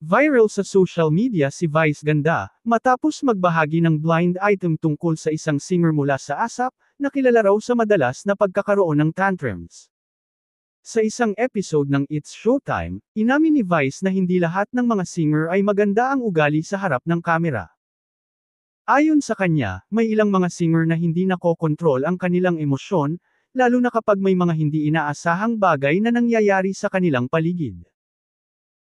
Viral sa social media si Vice Ganda, matapos magbahagi ng blind item tungkol sa isang singer mula sa ASAP, na kilala raw sa madalas na pagkakaroon ng tantrums. Sa isang episode ng It's Showtime, inamin ni Vice na hindi lahat ng mga singer ay maganda ang ugali sa harap ng kamera. Ayon sa kanya, may ilang mga singer na hindi nakokontrol ang kanilang emosyon, lalo na kapag may mga hindi inaasahang bagay na nangyayari sa kanilang paligid.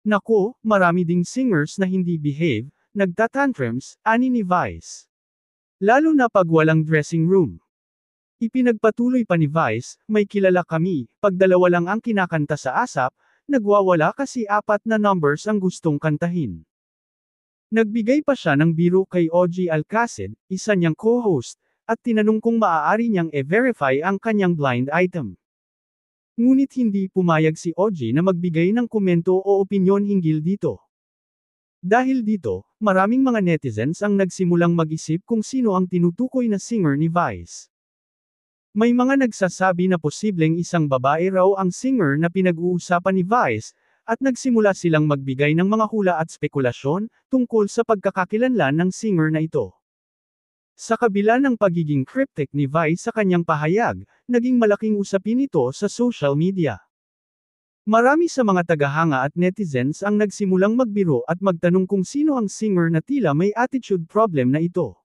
Naku, marami ding singers na hindi behave, nagtatantrums, ani ni Vice. Lalo na pag walang dressing room. Ipinagpatuloy pa ni Vice, may kilala kami, pag dalawa lang ang kinakanta sa ASAP, nagwawala kasi 4 na numbers ang gustong kantahin. Nagbigay pa siya ng biro kay OG Alcacid, isa niyang co-host, at tinanong kung maaari niyang e-verify ang kanyang blind item. Ngunit hindi pumayag si OG na magbigay ng komento o opinyon hinggil dito. Dahil dito, maraming mga netizens ang nagsimulang mag-isip kung sino ang tinutukoy na singer ni Vice. May mga nagsasabi na posibleng isang babae raw ang singer na pinag-uusapan ni Vice, at nagsimula silang magbigay ng mga hula at spekulasyon tungkol sa pagkakakilanlan ng singer na ito. Sa kabila ng pagiging cryptic ni Vice sa kanyang pahayag, naging malaking usapin ito sa social media. Marami sa mga tagahanga at netizens ang nagsimulang magbiro at magtanong kung sino ang singer na tila may attitude problem na ito.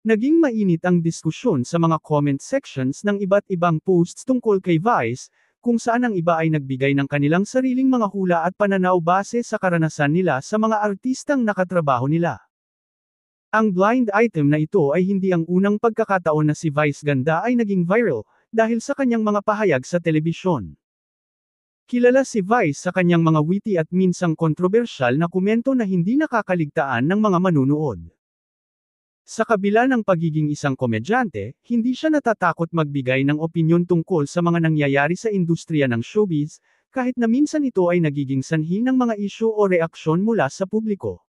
Naging mainit ang diskusyon sa mga comment sections ng iba't ibang posts tungkol kay Vice, kung saan ang iba ay nagbigay ng kanilang sariling mga hula at pananaw base sa karanasan nila sa mga artistang nakatrabaho nila. Ang blind item na ito ay hindi ang unang pagkakataon na si Vice Ganda ay naging viral, dahil sa kanyang mga pahayag sa telebisyon. Kilala si Vice sa kanyang mga witty at minsang kontrobersyal na komento na hindi nakakaligtaan ng mga manunood. Sa kabila ng pagiging isang komedyante, hindi siya natatakot magbigay ng opinyon tungkol sa mga nangyayari sa industriya ng showbiz, kahit na minsan ito ay nagiging sanhi ng mga isyu o reaksyon mula sa publiko.